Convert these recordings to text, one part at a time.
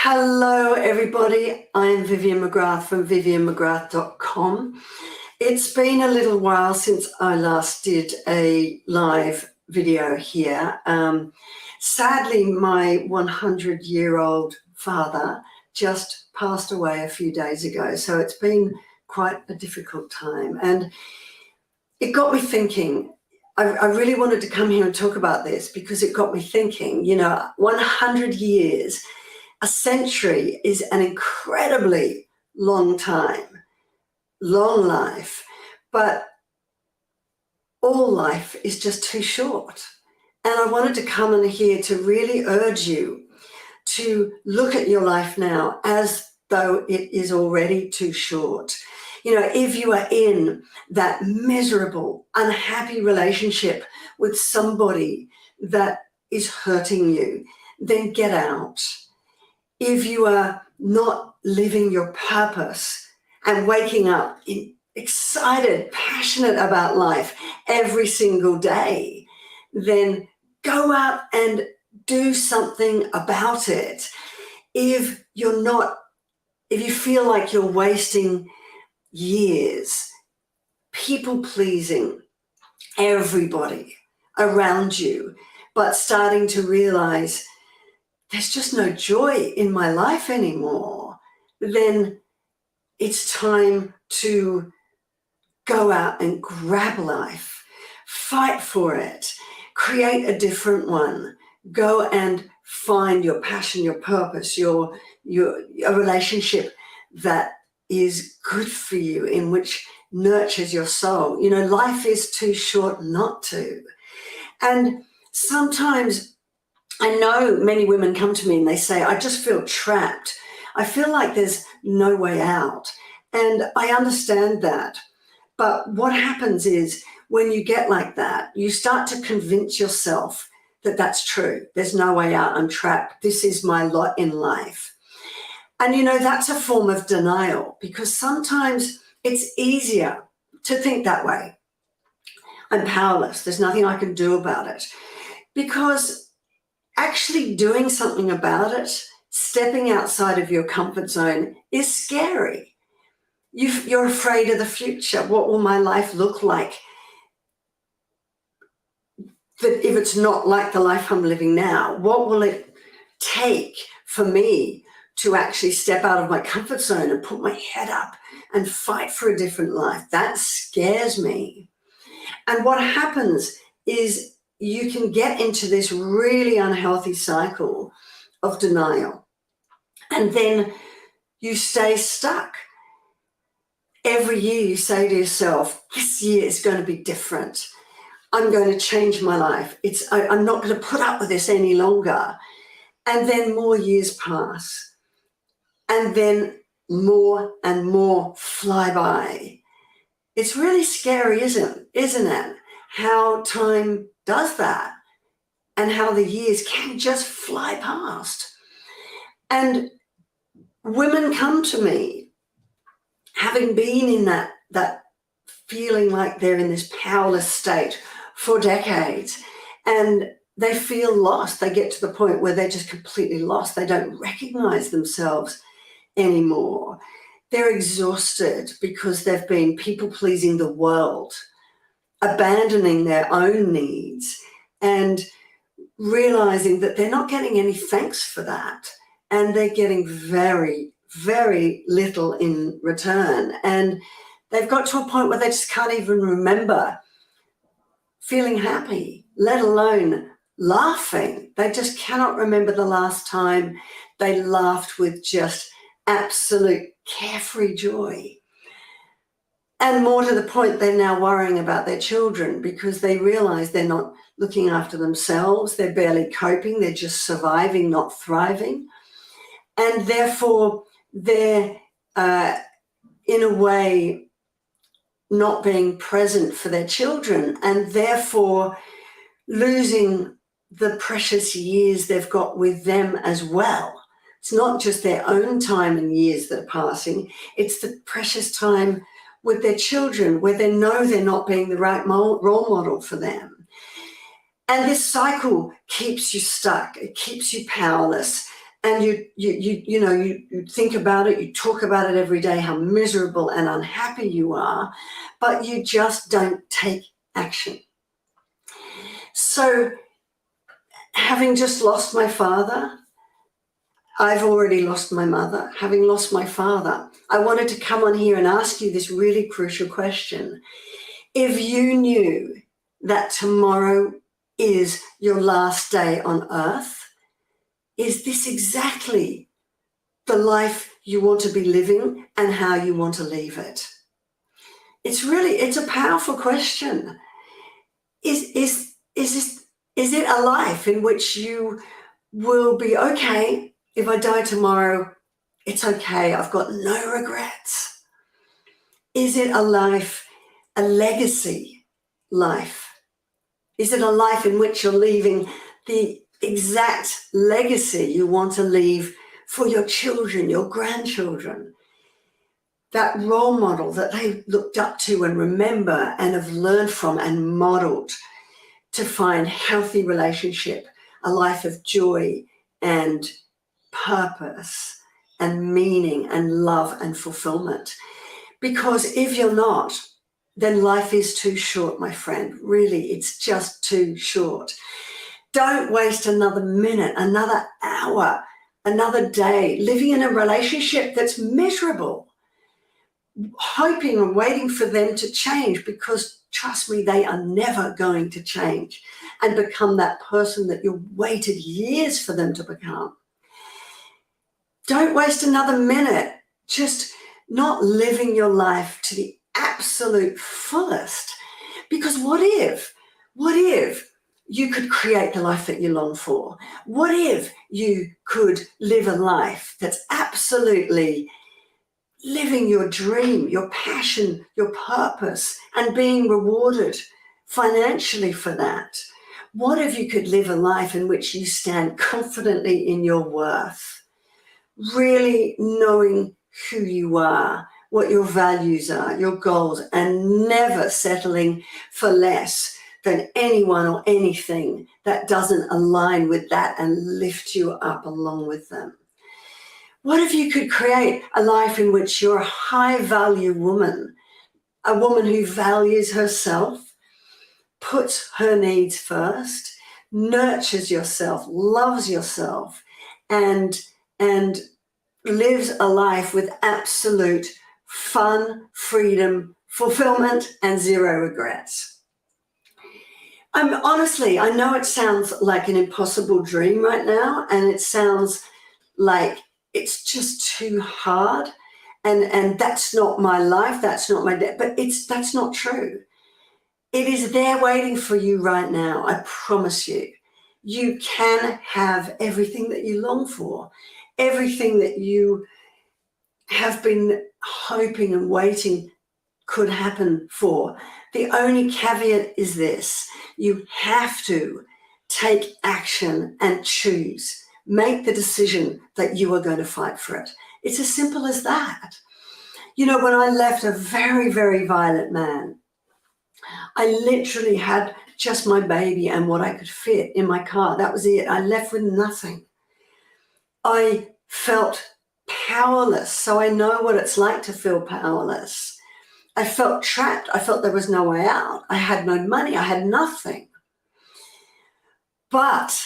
Hello, everybody. I'm Vivian McGrath from vivianmcgrath.com. It's been a little while since I last did a live video here. Sadly, my 100-year-old father just passed away a few days ago, so it's been quite a difficult time. And it got me thinking. I really wanted to come here and talk about this because it got me thinking, 100 years, a century is an incredibly long time, long life, but all life is just too short. And I wanted to come in here to really urge you to look at your life now as though it is already too short. If you are in that miserable, unhappy relationship with somebody that is hurting you, then get out. If you are not living your purpose and waking up excited, passionate about life every single day, then go out and do something about it. If you feel like you're wasting years people pleasing everybody around you, but starting to realize there's just no joy in my life anymore, then it's time to go out and grab life, fight for it, create a different one, go and find your passion, your purpose, a relationship that is good for you, in which nurtures your soul. Life is too short not to. And sometimes I know many women come to me and they say, I just feel trapped. I feel like there's no way out. And I understand that. But what happens is when you get like that, you start to convince yourself that that's true. There's no way out. I'm trapped. This is my lot in life. And that's a form of denial, because sometimes it's easier to think that way. I'm powerless. There's nothing I can do about it. Because actually doing something about it, stepping outside of your comfort zone, is scary. You're afraid of the future. What will my life look like if it's not like the life I'm living now? What will it take for me to actually step out of my comfort zone and put my head up and fight for a different life? That scares me. And what happens is you can get into this really unhealthy cycle of denial. And then you stay stuck. Every year you say to yourself, this year is going to be different. I'm going to change my life. I'm not going to put up with this any longer. And then more years pass. And then more and more fly by. It's really scary, isn't it? How time does that and how the years can just fly past. And women come to me having been in that feeling like they're in this powerless state for decades, and they feel lost. They get to the point where they're just completely lost. They don't recognize themselves anymore. They're exhausted because they've been people-pleasing the world, abandoning their own needs, and realizing that they're not getting any thanks for that. And they're getting very, very little in return. And they've got to a point where they just can't even remember feeling happy, let alone laughing. They just cannot remember the last time they laughed with just absolute carefree joy. And more to the point, they're now worrying about their children because they realize they're not looking after themselves. They're barely coping. They're just surviving, not thriving. And therefore, they're in a way not being present for their children, and therefore losing the precious years they've got with them as well. It's not just their own time and years that are passing, it's the precious time with their children where they know they're not being the right role model for them. And this cycle keeps you stuck, it keeps you powerless, and you think about it, you talk about it every day, how miserable and unhappy you are, but you just don't take action. So having just lost my father, I've already lost my mother. Having lost my father, I wanted to come on here and ask you this really crucial question. If you knew that tomorrow is your last day on earth, is this exactly the life you want to be living and how you want to leave it? It's a powerful question. Is it a life in which you will be okay, if I die tomorrow, it's okay, I've got no regrets? Is it a life, a legacy life? Is it a life in which you're leaving the exact legacy you want to leave for your children, your grandchildren? That role model that they looked up to and remember and have learned from and modeled to find healthy relationship, a life of joy and purpose and meaning and love and fulfillment. Because if you're not, then life is too short, my friend. Really, it's just too short. Don't waste another minute, another hour, another day living in a relationship that's miserable, hoping and waiting for them to change, because trust me, they are never going to change and become that person that you waited years for them to become. Don't waste another minute just not living your life to the absolute fullest. Because what if you could create the life that you long for? What if you could live a life that's absolutely living your dream, your passion, your purpose, and being rewarded financially for that? What if you could live a life in which you stand confidently in your worth, really knowing who you are, what your values are, your goals, and never settling for less than anyone or anything that doesn't align with that and lift you up along with them? What if you could create a life in which you're a high-value woman, a woman who values herself, puts her needs first, nurtures yourself, loves yourself, and lives a life with absolute fun, freedom, fulfillment, and zero regrets? Honestly, I know it sounds like an impossible dream right now, and it sounds like it's just too hard, and that's not my life, that's not my day, but that's not true. It is there waiting for you right now, I promise you. You can have everything that you long for, everything that you have been hoping and waiting could happen for. The only caveat is this: you have to take action and choose. Make the decision that you are going to fight for it. It's as simple as that. You know, when I left a very, very violent man, I literally had just my baby and what I could fit in my car. That was it. I left with nothing. I felt powerless. So I know what it's like to feel powerless. I felt trapped. I felt there was no way out. I had no money. I had nothing. But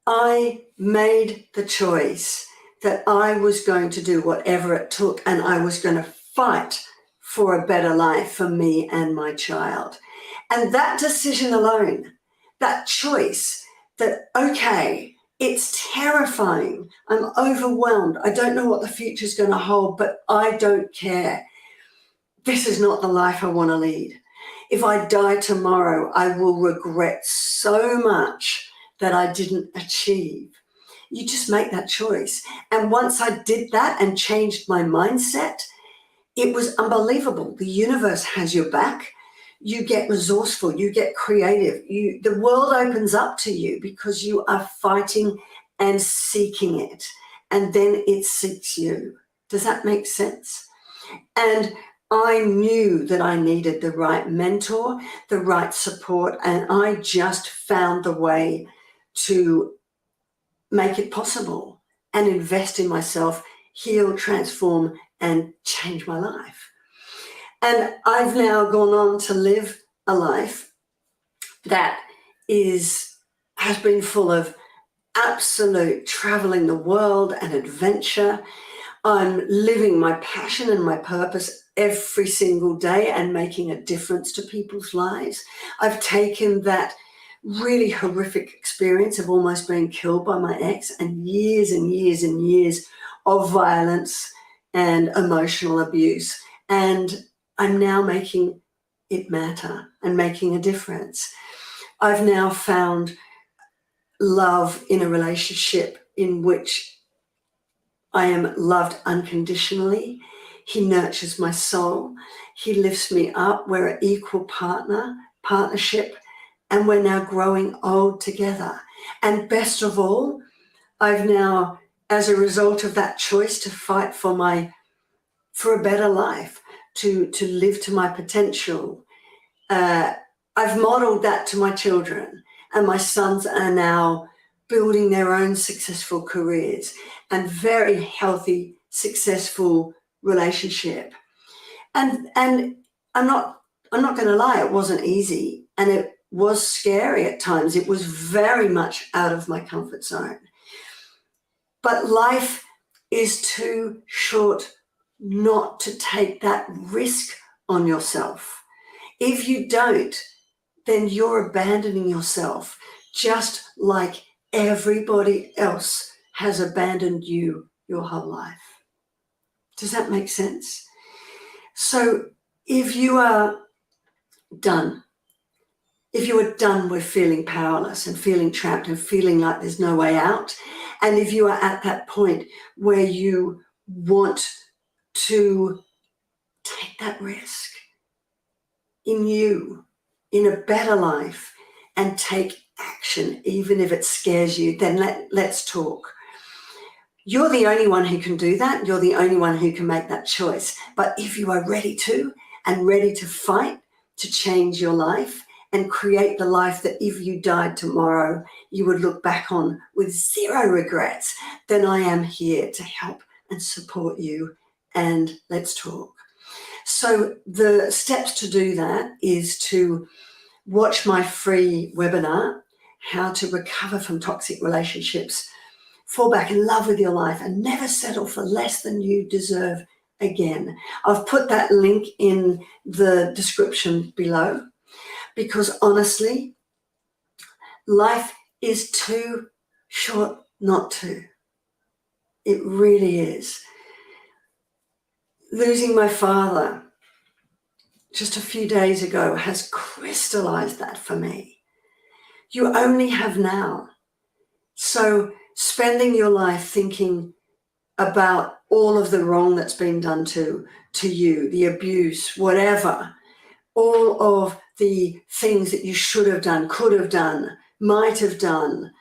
I made the choice that I was going to do whatever it took, and I was going to fight for a better life for me and my child. And that decision alone, that choice that, okay, it's terrifying, I'm overwhelmed, I don't know what the future's going to hold, but I don't care. This is not the life I want to lead. If I die tomorrow, I will regret so much that I didn't achieve. You just make that choice. And once I did that and changed my mindset, it was unbelievable. The universe has your back. You get resourceful, you get creative. The world opens up to you because you are fighting and seeking it. And then it seeks you. Does that make sense? And I knew that I needed the right mentor, the right support, and I just found the way to make it possible. and invest in myself, heal, transform, and change my life. And I've now gone on to live a life that has been full of absolute traveling the world and adventure. I'm living my passion and my purpose every single day and making a difference to people's lives. I've taken that really horrific experience of almost being killed by my ex and years and years and years of violence and emotional abuse. And I'm now making it matter and making a difference. I've now found love in a relationship in which I am loved unconditionally. He nurtures my soul. He lifts me up. We're an equal partnership, and we're now growing old together. And best of all, I've now, as a result of that choice to fight for a better life, to live to my potential, I've modeled that to my children, and my sons are now building their own successful careers and very healthy, successful relationship. And I'm not going to lie, it wasn't easy, and it was scary at times. It was very much out of my comfort zone. But life is too short not to take that risk on yourself. If you don't, then you're abandoning yourself, just like everybody else has abandoned you your whole life. Does that make sense? So if you are done with feeling powerless and feeling trapped and feeling like there's no way out, and if you are at that point where you want to take that risk in you, in a better life, and take action, even if it scares you, then let's talk. You're the only one who can do that. You're the only one who can make that choice. But if you are ready to, and ready to fight to change your life and create the life that if you died tomorrow, you would look back on with zero regrets, then I am here to help and support you, and let's talk. So the steps to do that is to watch my free webinar, How to Recover from Toxic Relationships, Fall Back in Love with Your Life, and Never Settle for Less Than You Deserve Again. I've put that link in the description below, because honestly, life is too short not to. It really is. Losing my father just a few days ago has crystallized that for me. You only have now. So spending your life thinking about all of the wrong that's been done to you, the abuse, whatever, all of the things that you should have done, could have done, might have done,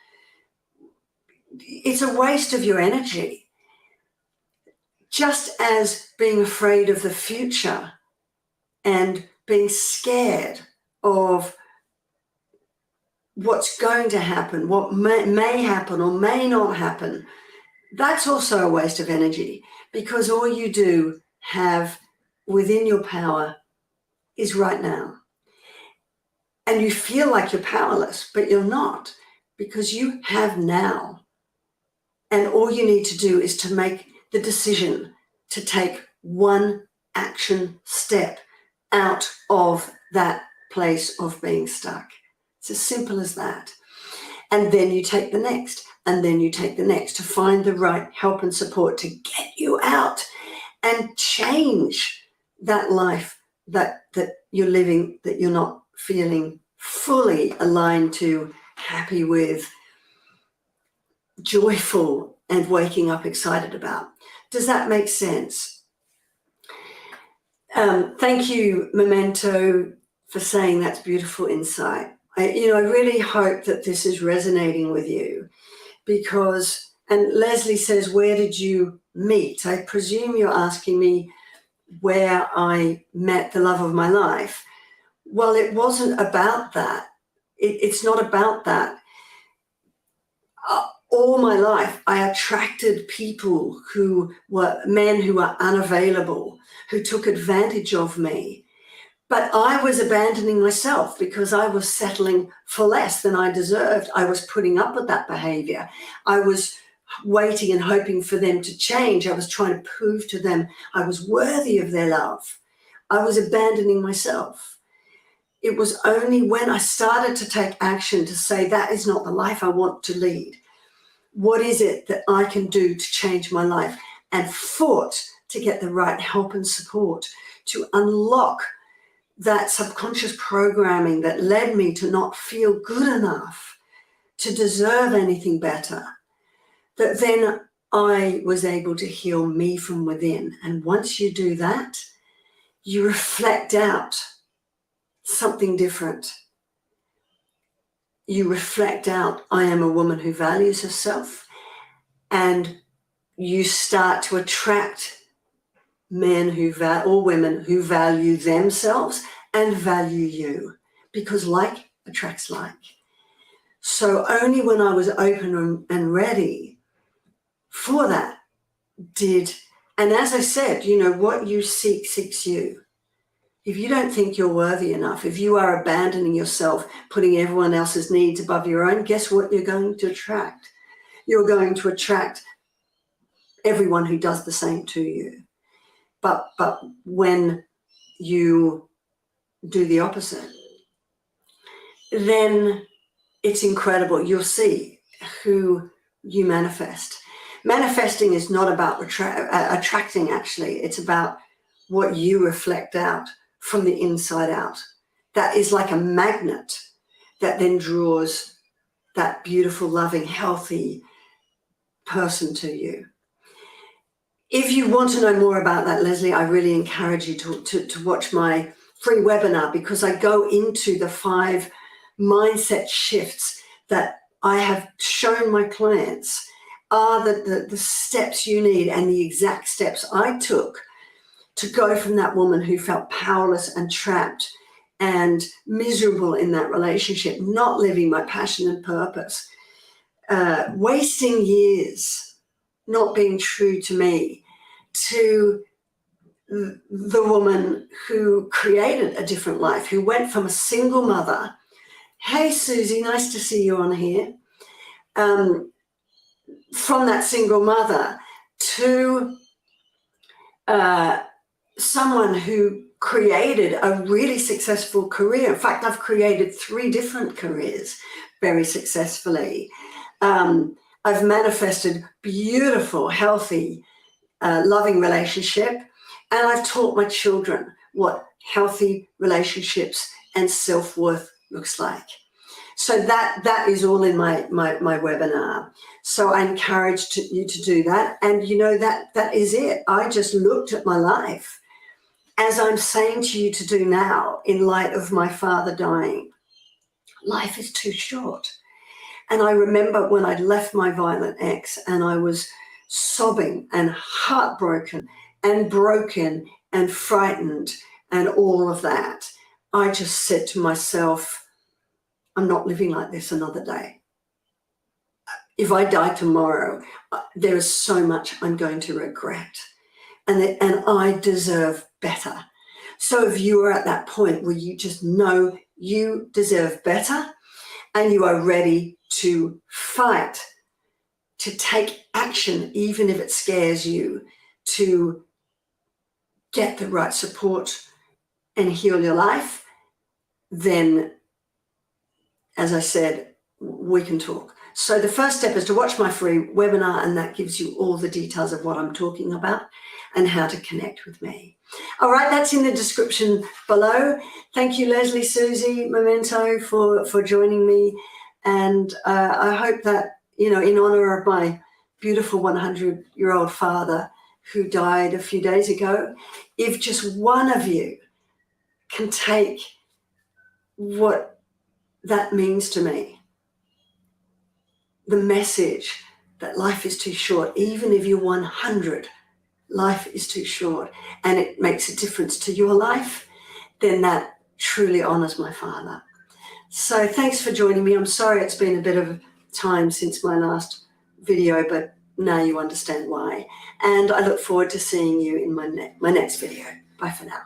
it's a waste of your energy. Just as being afraid of the future and being scared of what's going to happen, what may happen or may not happen, that's also a waste of energy, because all you do have within your power is right now. And you feel like you're powerless, but you're not, because you have now. And all you need to do is to make the decision to take one action step out of that place of being stuck. It's as simple as that. And then you take the next, and then you take the next to find the right help and support to get you out and change that life that you're living, that you're not feeling fully aligned to, happy with, joyful, and waking up excited about. Does that make sense? Thank you, Memento, for saying that's beautiful insight. I really hope that this is resonating with you, because, and Leslie says, where did you meet? I presume you're asking me where I met the love of my life. Well, it wasn't about that. It's not about that. all my life, I attracted people who were men who were unavailable, who took advantage of me. But I was abandoning myself because I was settling for less than I deserved. I was putting up with that behavior. I was waiting and hoping for them to change. I was trying to prove to them I was worthy of their love. I was abandoning myself. It was only when I started to take action to say, that is not the life I want to lead. What is it that I can do to change my life? And fought to get the right help and support to unlock that subconscious programming that led me to not feel good enough to deserve anything better. That then I was able to heal me from within. And once you do that, you reflect out something different. You reflect out, I am a woman who values herself, and you start to attract men or women who value themselves and value you, because like attracts like. So only when I was open and ready for that and as I said, what you seek seeks you. If you don't think you're worthy enough, if you are abandoning yourself, putting everyone else's needs above your own, guess what you're going to attract? You're going to attract everyone who does the same to you. But when you do the opposite, then it's incredible. You'll see who you manifest. Manifesting is not about attracting, actually. It's about what you reflect out from the inside out. That is like a magnet that then draws that beautiful, loving, healthy person to you. If you want to know more about that, Leslie, I really encourage you to watch my free webinar, because I go into the 5 mindset shifts that I have shown my clients are the steps you need, and the exact steps I took to go from that woman who felt powerless and trapped and miserable in that relationship, not living my passion and purpose, wasting years not being true to me, to the woman who created a different life, who went from a single mother. Hey, Susie, nice to see you on here. From that single mother to someone who created a really successful career. In fact, I've created 3 different careers very successfully. I've manifested beautiful, healthy, loving relationship, and I've taught my children what healthy relationships and self-worth looks like. So that is all in my webinar. So I encourage you to do that. And that is it. I just looked at my life, as I'm saying to you to do now, in light of my father dying. Life is too short. And I remember when I'd left my violent ex and I was sobbing and heartbroken and broken and frightened and all of that, I just said to myself, I'm not living like this another day. If I die tomorrow, there is so much I'm going to regret, and I deserve better. So if you are at that point where you just know you deserve better and you are ready to fight, to take action, even if it scares you, to get the right support and heal your life, then, as I said, we can talk. So the first step is to watch my free webinar, and that gives you all the details of what I'm talking about and how to connect with me. All right, that's in the description below. Thank you, Leslie, Susie, Memento, for joining me. And I hope that, in honor of my beautiful 100-year-old father who died a few days ago, if just one of you can take what that means to me, the message that life is too short, even if you're 100, life is too short, and it makes a difference to your life, then that truly honors my father. So thanks for joining me. I'm sorry it's been a bit of time since my last video, but now you understand why. And I look forward to seeing you in my next video. Bye for now.